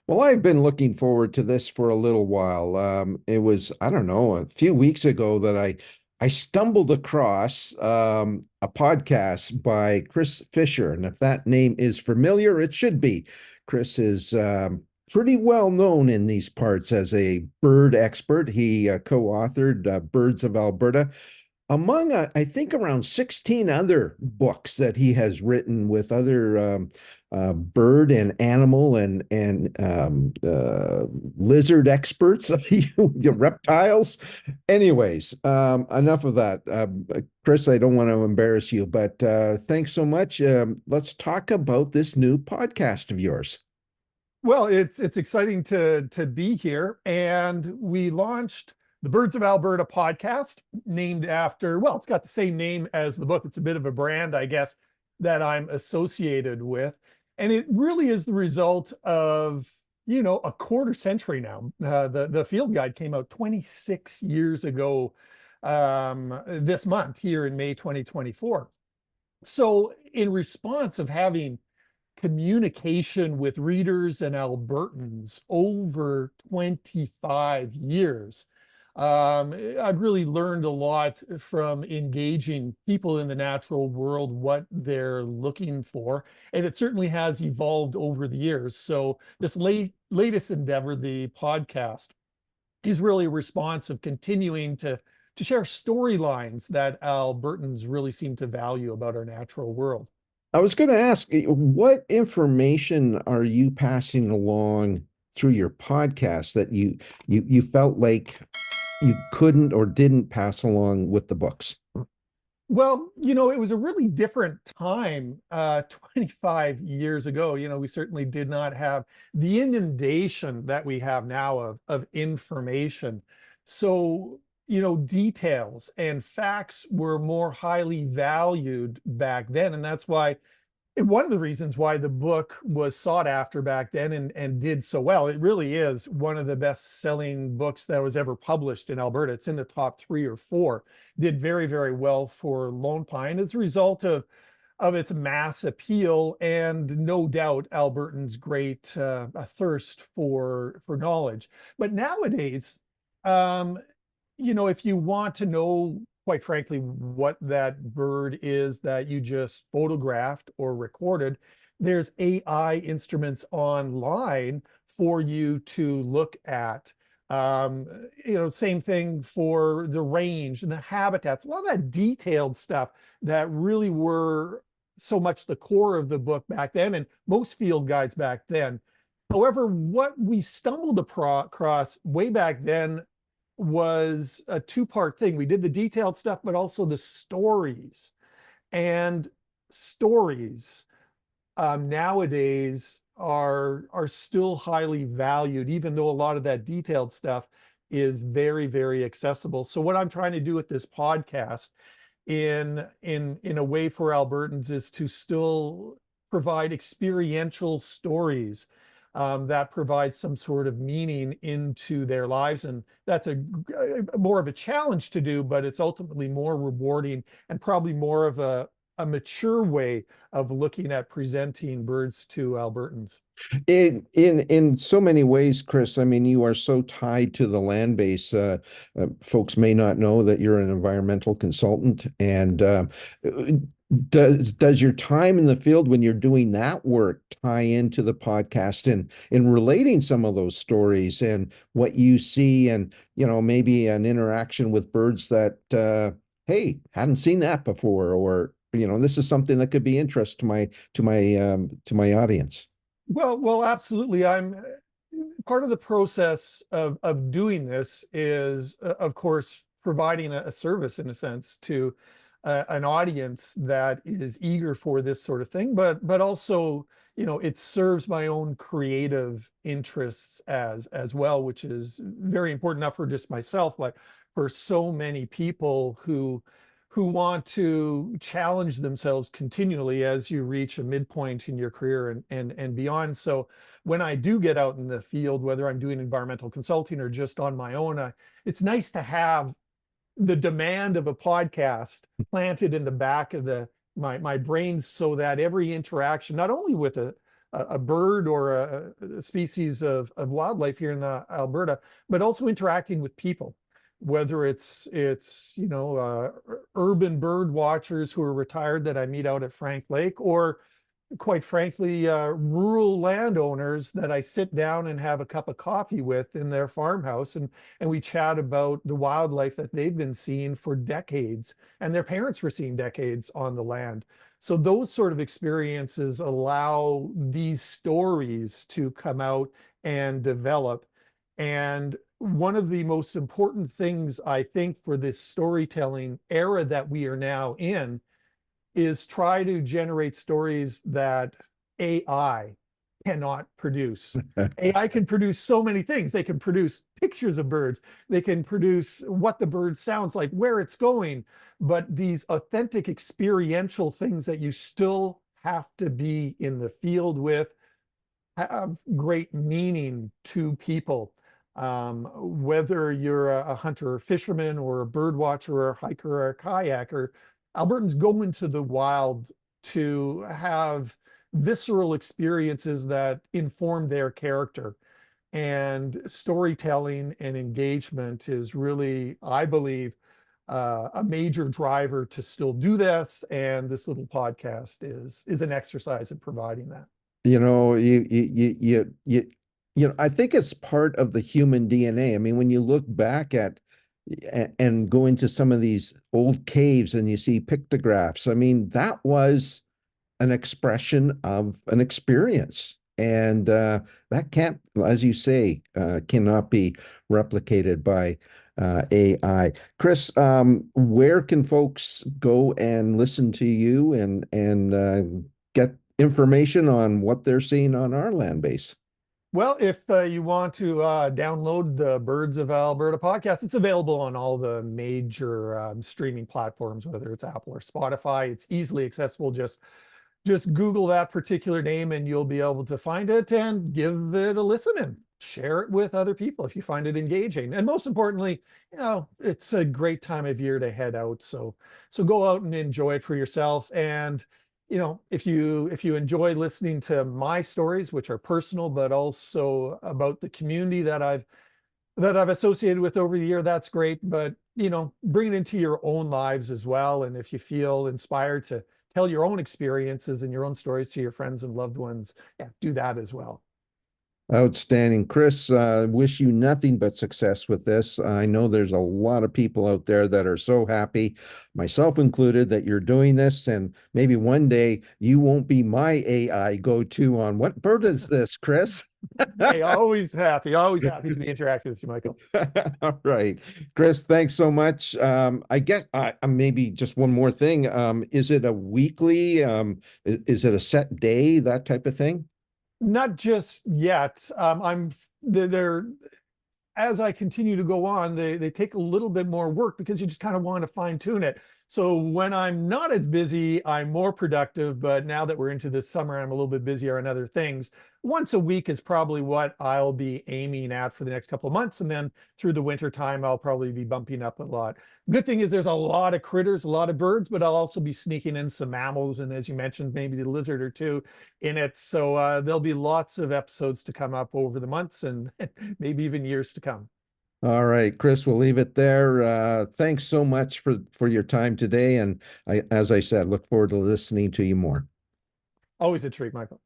Well, I've been looking forward to this for a little while. It was, I don't know, a few weeks ago that I stumbled across a podcast by Chris Fisher, and if that name is familiar, it should be. Chris is pretty well known in these parts as a bird expert. He co-authored Birds of Alberta among I think around 16 other books that he has written with other bird and animal and lizard experts, reptiles. Anyways, enough of that. Chris, I don't want to embarrass you, but thanks so much. Let's talk about this new podcast of yours. Well, it's exciting to be here, and we launched the Birds of Alberta podcast, named after, well, it's got the same name as the book. It's a bit of a brand, I guess, that I'm associated with, and it really is the result of a quarter century now. The field guide came out 26 years ago, this month here in May 2024. So, in response of having communication with readers and Albertans over 25 years. I've really learned a lot from engaging people in the natural world, what they're looking for, and it certainly has evolved over the years. So this latest endeavor, the podcast, is really a response of continuing to share storylines that Albertans really seem to value about our natural world. I was going to ask, what information are you passing along through your podcast that you felt like you couldn't or didn't pass along with the books? Well, it was a really different time 25 years ago. We certainly did not have the inundation that we have now of information. So, details and facts were more highly valued back then. And that's why, and one of the reasons why the book was sought after back then and did so well. It really is one of the best-selling books that was ever published in Alberta. It's in the top 3 or 4. Did very, very well for Lone Pine as a result of its mass appeal and no doubt Albertans' great thirst for knowledge. But nowadays, um, if you want to know, quite frankly, what that bird is that you just photographed or recorded, there's AI instruments online for you to look at. Um, Same thing for the range and the habitats, a lot of that detailed stuff that really were so much the core of the book back then, and most field guides back then. However, what we stumbled across way back then was a two-part thing. We did the detailed stuff, but also the stories. And stories nowadays are still highly valued, even though a lot of that detailed stuff is very, very accessible. So what I'm trying to do with this podcast in a way for Albertans is to still provide experiential stories that provide some sort of meaning into their lives. And that's a more of a challenge to do, but it's ultimately more rewarding and probably more of a mature way of looking at presenting birds to Albertans. In so many ways, Chris, I mean, you are so tied to the land base. Folks may not know that you're an environmental consultant, and does your time in the field when you're doing that work tie into the podcast and in relating some of those stories and what you see, and maybe an interaction with birds that hey, hadn't seen that before, or this is something that could be interest to my audience. Well, absolutely. I'm part of the process of doing this is, of course, providing a service in a sense to an audience that is eager for this sort of thing, but also, it serves my own creative interests as well, which is very important, not for just myself, but for so many people who want to challenge themselves continually as you reach a midpoint in your career and beyond. So when I do get out in the field, whether I'm doing environmental consulting or just on my own, it's nice to have the demand of a podcast planted in the back of my brain so that every interaction, not only with a bird or a species of wildlife here in Alberta, but also interacting with people, whether it's urban bird watchers who are retired that I meet out at Frank Lake, or quite frankly, rural landowners that I sit down and have a cup of coffee with in their farmhouse, and we chat about the wildlife that they've been seeing for decades, and their parents were seeing decades on the land. So those sort of experiences allow these stories to come out and develop. And one of the most important things, I think, for this storytelling era that we are now in is try to generate stories that AI cannot produce. AI can produce so many things. They can produce pictures of birds. They can produce what the bird sounds like, where it's going. But these authentic experiential things that you still have to be in the field with have great meaning to people. Whether you're a hunter or fisherman or a bird watcher or a hiker or a kayaker, Albertans go into the wild to have visceral experiences that inform their character. And storytelling and engagement is really, I believe, a major driver to still do this. And this little podcast is an exercise in providing that. You know, I think it's part of the human DNA. I mean, when you look back at and go into some of these old caves and you see pictographs, I mean, that was an expression of an experience. And that can't, as you say, cannot be replicated by AI. Chris, where can folks go and listen to you and get information on what they're seeing on our land base? Well, if you want to download the Birds of Alberta podcast, it's available on all the major streaming platforms, whether it's Apple or Spotify. It's easily accessible. Just Google that particular name and you'll be able to find it and give it a listen and share it with other people if you find it engaging. And most importantly, it's a great time of year to head out. So go out and enjoy it for yourself. And if you enjoy listening to my stories, which are personal, but also about the community that I've associated with over the year, that's great. But bring it into your own lives as well. And if you feel inspired to tell your own experiences and your own stories to your friends and loved ones, yeah, do that as well. Outstanding. Chris, wish you nothing but success with this. I know there's a lot of people out there that are so happy, myself included, that you're doing this. And maybe one day you won't be my AI go-to on what bird is this, Chris? Hey, always happy to be interactive with you, Michael. All right. Chris, thanks so much. I guess maybe just one more thing. Is it a weekly? Is it a set day, that type of thing? Not just yet. They're as I continue to go on, they take a little bit more work because you just kind of want to fine tune it. So when I'm not as busy, I'm more productive. But now that we're into this summer, I'm a little bit busier on other things. Once a week is probably what I'll be aiming at for the next couple of months. And then through the winter time, I'll probably be bumping up a lot. Good thing is there's a lot of critters, a lot of birds, but I'll also be sneaking in some mammals. And as you mentioned, maybe the lizard or two in it. So there'll be lots of episodes to come up over the months and maybe even years to come. All right, Chris, we'll leave it there. Thanks so much for your time today. And as I said, look forward to listening to you more. Always a treat, Michael.